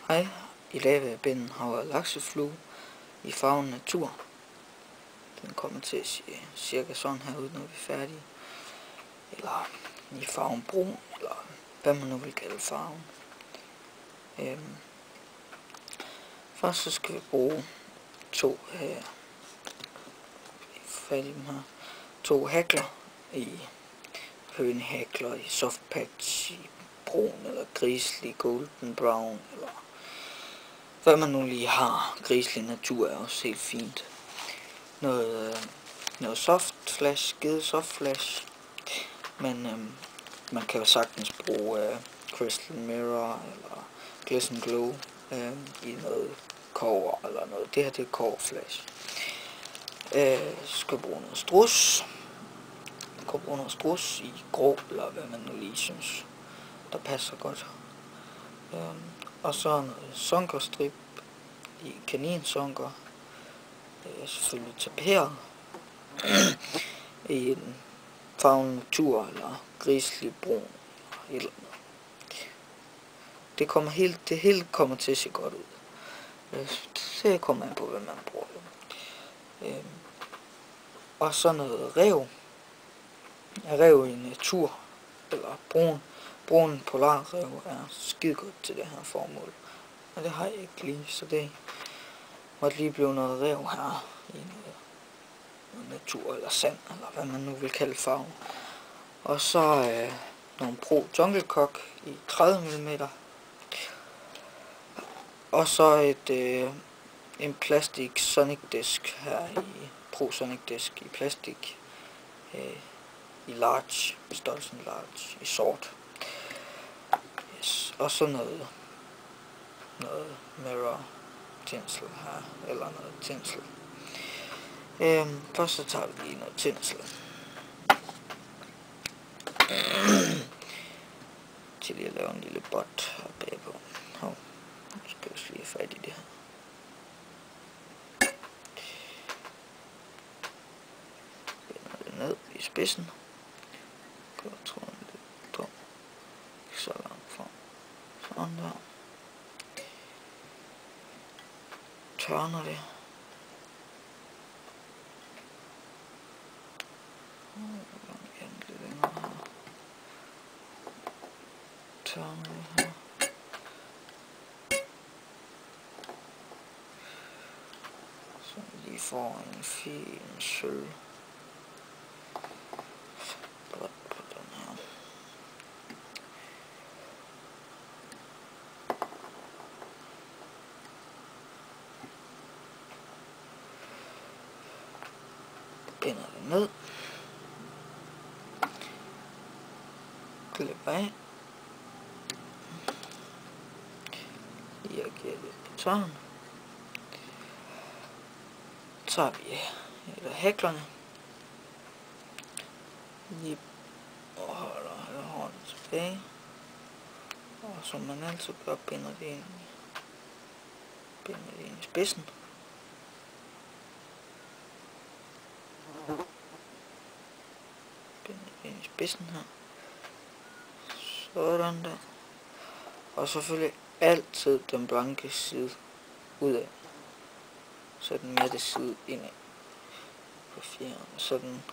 Hej, i dag vil jeg binde en hav af lakseflue i farven natur. Den kommer til at se cirka sådan her ud, når vi er færdige. Eller i farven brun, eller hvad man nu vil kalde farven. Først så skal vi bruge to hækler i hønehækler, i softpatch, i brun eller grislig golden brown, eller hvad man nu lige har. Grislig natur er også helt fint. Noget soft flash, givet soft flash, men man kan jo sagtens bruge crystal mirror eller glisten glow i noget kover eller noget. Det her, det er kover flash. Skal bruge noget strus. Man kan bruge noget strus i grå, eller hvad man nu lige synes, der passer godt. Og så noget sunkerstrip i kaninsonker. Selvfølgelig taperet i en farven natur eller grislig brun eller noget. Det hele kommer til at se godt ud. Det kommer an på, hvad man bruger. Og så noget rev. Rev i natur eller brun polarrev er skide godt til det her formål. Og det har jeg ikke lige, så det måtte lige blive noget rev her i noget natur eller sand, eller hvad man nu vil kalde farven. Og så nogle Pro Junglecock i 30 mm. Og så en plastik Sonic Disc her i Pro Sonic Disc i plastik i large, størrelsen large, i sort. Yes. Og så noget mirror tinsel her, eller noget tinsel. Først så tager vi lige noget tinsel. Til lige at lave en lille bot her bagpå. Nu skal vi lige have fat i det her. Binder det ned i spidsen. Gør tråden lidt på. Ikke så langt frem. Sådan der. Tørner det. Tørner det her. Så vi lige får en fin sølv blot på den her. Binder det ned. Klipper af. Jeg giver lidt på tørren. Så tager vi et af hæklerne. Lige holder hånden tilbage. Og som man altid gør, binder det ind i spidsen. Binder det ind i spidsen her. Sådan der. Og selvfølgelig altid den blanke side udad. Så den matte side indad på fjeren.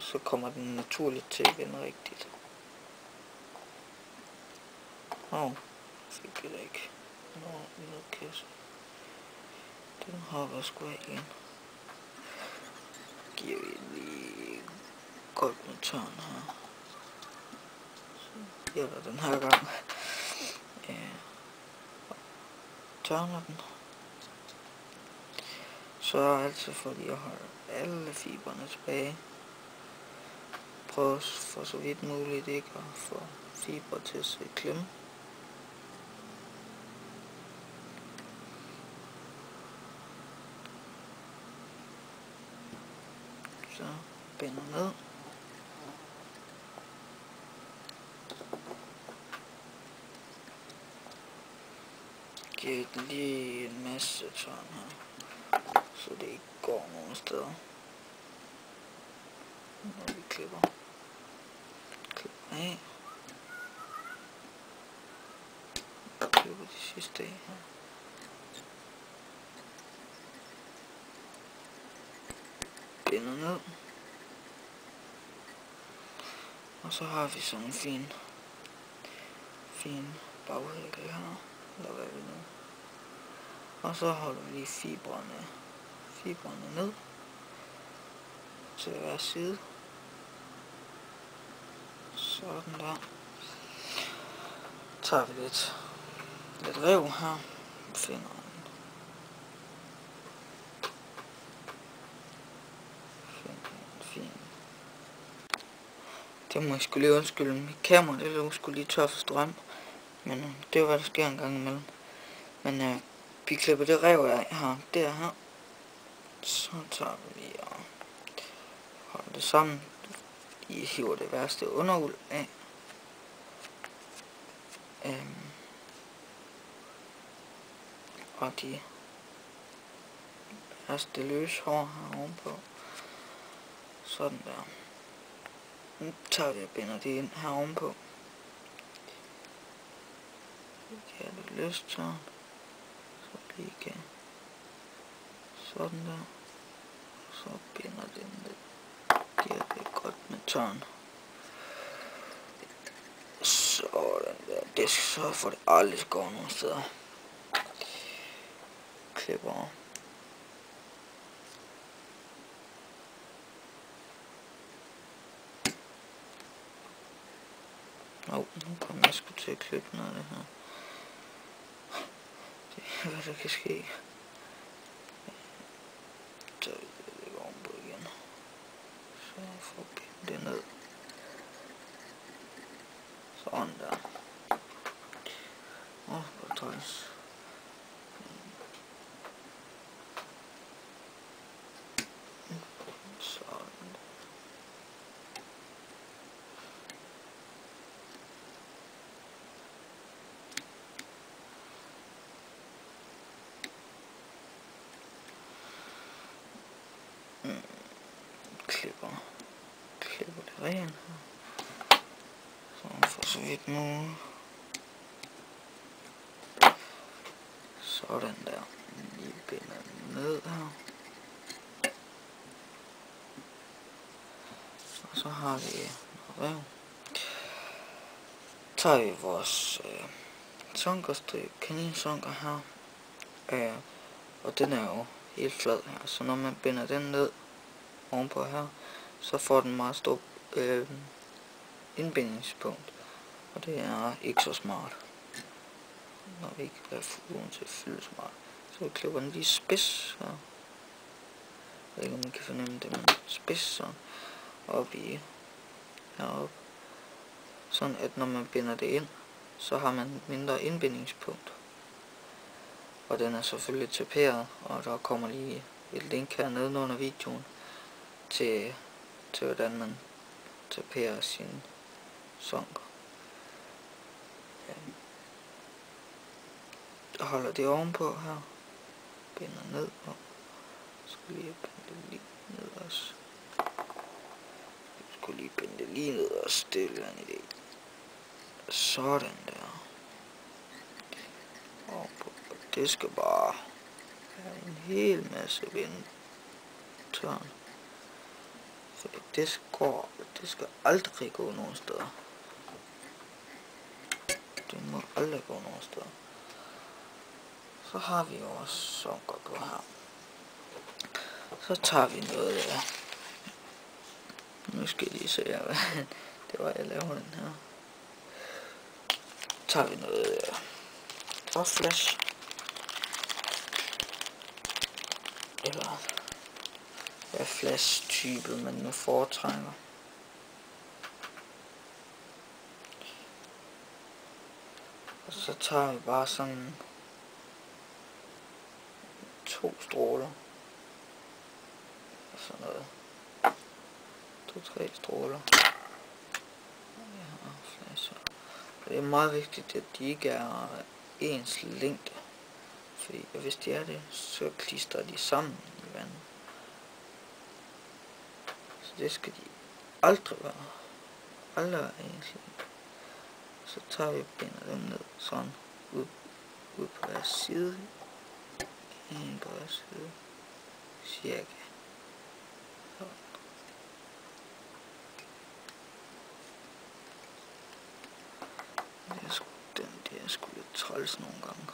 Så kommer den naturligt til at vende rigtigt. Fik jeg det ikke. Okay. Den hopper sgu af igen. Giver vi lige godt med tørn her. Så gælder den her gang. Tørner den. Så altid for lige at holde alle fibrene tilbage. Prøv for så vidt muligt ikke at få fibre til at se klemme. Så binder ned. Giver lige en masse tørn her, så det ikke går nogen steder. Når vi klipper af. klipper de sidste af her. Binder ned. Og så har vi sådan en fin baghække her. Eller hvad vi nu. Og så holder vi fibrene ned til hver side. Sådan der. Tager vi lidt rev her. Finder en fin. Det må jeg skulle lige undskylde. Mit kamera det skulle lige tør for strøm. Men det er hvad der sker en gang imellem. Men vi klipper det rev af her. Så tager vi lige og holder det sammen. I hiver det værste underuld af. Og de værste løse hår her ovenpå. Sådan der. Nu tager vi og binder det ind her ovenpå. Så giver det løstørn. Så lige igen. Sådan der. Så binder det ned. Giver det godt med tørn. Sådan der. Det skal så for det aldrig går nogen steder. Klipper over. Nu kommer jeg sgu til at klippe noget af det her. Det er hvad der kan ske. Så vi det lægger ovenpå igen. Så får vi det ned. Sådan der. Hvor træls. Sådan. Klipper det ren her. Så for så vidt nu. Sådan der. Lige binder ned her. Og så har vi noget rev. Tager vi vores sonkerstrip, kaninsonker her. Og den er jo helt flad her. Så når man binder den ned ovenpå her, så får den meget stor indbindingspunkt. Og det er ikke så smart. Når vi ikke lader fugen til at fylde smart. Så vi klipper den lige spids her. Jeg ved ikke om man kan fornemme det, men spids sådan. Op i heroppe. Sådan at når man binder det ind, så har man et mindre indbindingspunkt. Og den er selvfølgelig taperet, og der kommer lige et link her nede under videoen til hvordan man taperer sine sonker. Jeg holder det ovenpå her, binder ned, og så lige binde det lige ned også. Jeg skulle lige binde det lige ned også, det vil være en idé. Sådan der. Og det skal bare have en hel masse vindtørn. For det skal aldrig gå nogen steder. Det må aldrig gå nogen steder. Så har vi vores sonker på her. Så tager vi noget af. Nu skal jeg lige se her, hvad det var jeg laver den her. Tager vi noget af trådflash. Eller hvad flash type man nu foretrækker. Og så tager vi bare sådan 2 stråler. Sådan noget. 2-3 stråler. Ja, flasher. Det er meget vigtigt, at de ikke er ens længde. Fordi hvis de er det, så klistrer de sammen i vandet. Så det skal de aldrig være. Aldrig være ens længde. Så tager vi og binder dem ned sådan ud ud på hver side. En på hver side. Cirka. Den der skulle lidt træls nogle gange.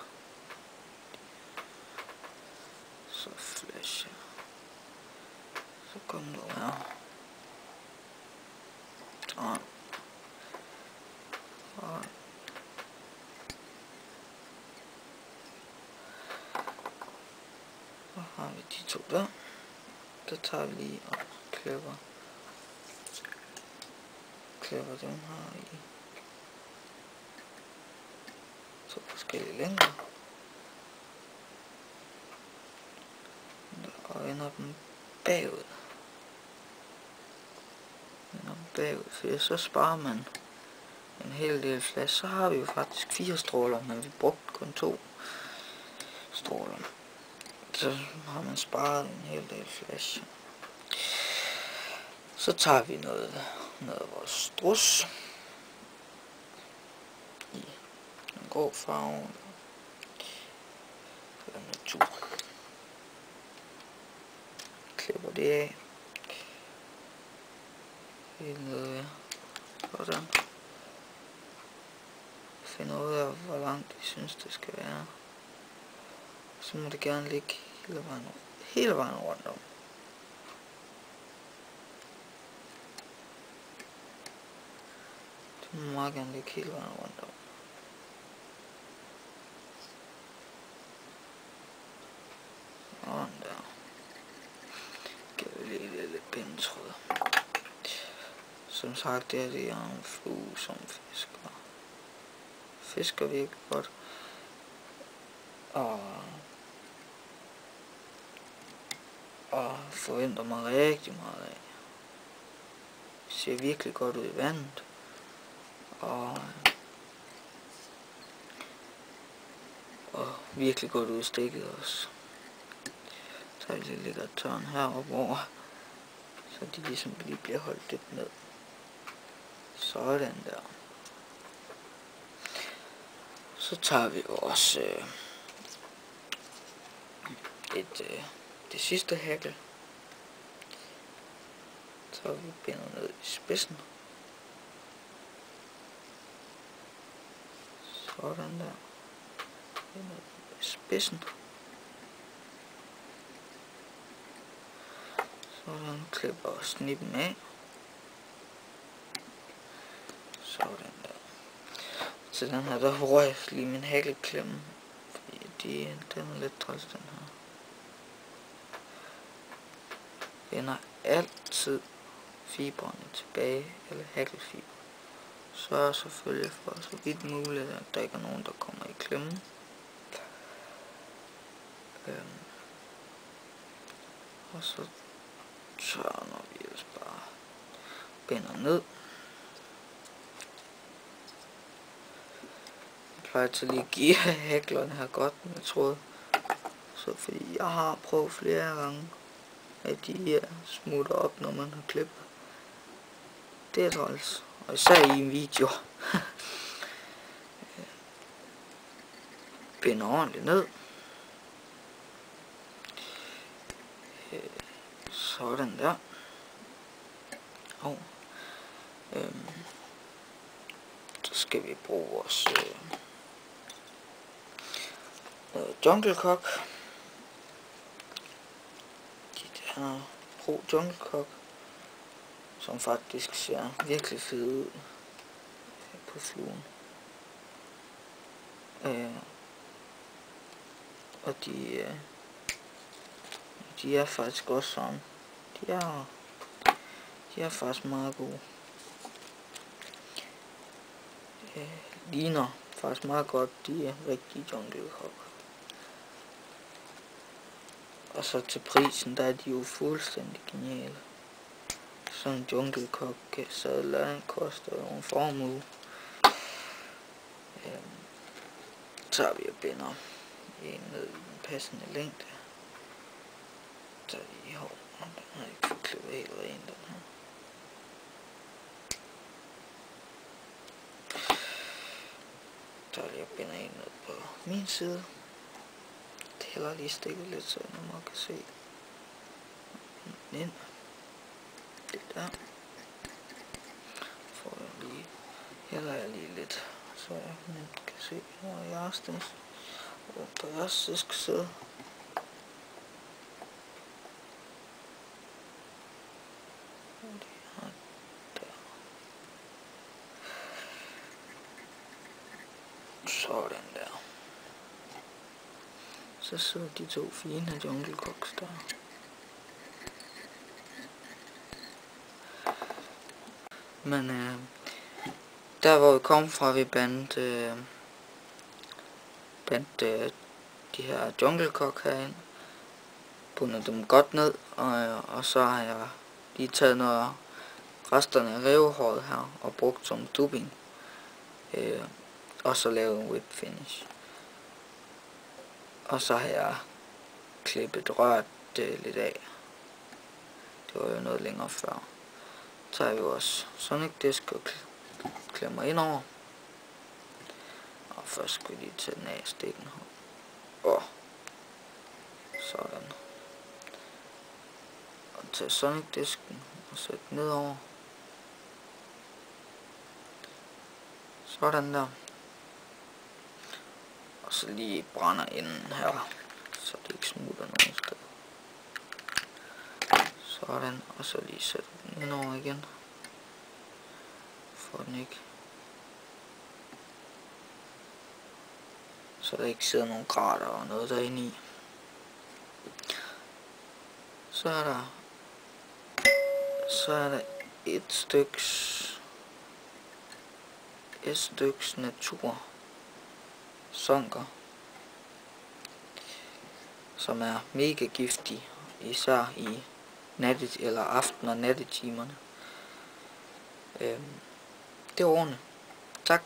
Så flasher. Så kom nu her. Og har vi de to der. Så tager vi lige og klipper dem her i to forskellige længder. Og ender dem bagud. For så sparer man en hel del flash. Så har vi jo faktisk 4 stråler, men vi brugte kun 2 stråler. Så har man sparet en hel del flash. Så tager vi noget af vores strus i en grå farve eller natur. Klipper det af. Sådan. Finder ud af, hvor langt vi synes det skal være. Så må det gerne ligge hele vejen rundt om. Det må meget gerne ligge hele vejen rundt om. Sådan der. Giver vi lige lidt bindetråd. Som sagt, det er en flue som fisker virkelig godt. Og forventer mig rigtig meget af. Det ser virkelig godt ud i vandet. Og virkelig godt ud i stikket også. Så jeg lige lægger tørren heroppe over, så de ligesom lige bliver holdt lidt ned. Sådan der. Så tager vi også det sidste hækkel. Så vi binder ned i spidsen. Sådan der. Binder i spidsen. Sådan, klipper og snippen af. Sådan der. Så den her, der røg lige min hækkelklemme. Fordi den er lidt træls, den her. Vender altid fibrene tilbage, eller hækkelfiber. Sørg selvfølgelig for, så vidt muligt, at der ikke er nogen, der kommer i klemme. Og så tørner vi ellers bare binder ned. Jeg plejer til lige at give hæklerne her godt med tråd. Så fordi jeg har prøvet flere gange, at de smutter op, når man har klippet. Det er træls. Og især i en video. Binder ordentligt ned. Sådan der. Så skal vi bruge vores Jungle Cock. De der Pro Jungle Cock, som faktisk ser virkelig fed ud på fluen. Og de er faktisk også sådan. De er faktisk meget gode. Ligner faktisk meget godt de rigtige Jungle Cock. Og så til prisen, der er de jo fuldstændig geniale. Sådan en Jungle Cock sadler koster jo en formue. Så har vi og binder en ned i den passende længde. Så er de hård. Den har ikke fået klippet helt ren, den her. der jeg binder en ned på min side. Det hælder lige stikket lidt, så jeg nemmere kan se den ind. Det der. For lige hælder jeg lige lidt, så jeg nemt kan se, hvor jeg er stemt. Og på jeres side. Sådan der. Så sidder de to fine Jungle Cocks der. Men der hvor vi kom fra, vi bandt de her Jungle Cock herind, bundet dem godt ned, og så har jeg lige taget noget resterne af rævehåret her og brugt som dubbing, og så lavet en whip finish. Og så har jeg klippet rørt lidt af. Det var jo noget længere før. Så tager vi også Sonic Disc og klemmer ind over. Og først skal vi lige tage den af stikken. Og sådan. Og tage Sonic Disken og sætte den nedover. Sådan der. Og så lige brænder inden her, så det ikke smutter nogen sted. Sådan, og så lige sætte den indover igen. For den ikke. Så der ikke sidder nogen grater og noget derinde i. Så er der et styks natur sonker, som er mega giftig, især i aften- og nattetimerne. Det var ordentligt. Tak.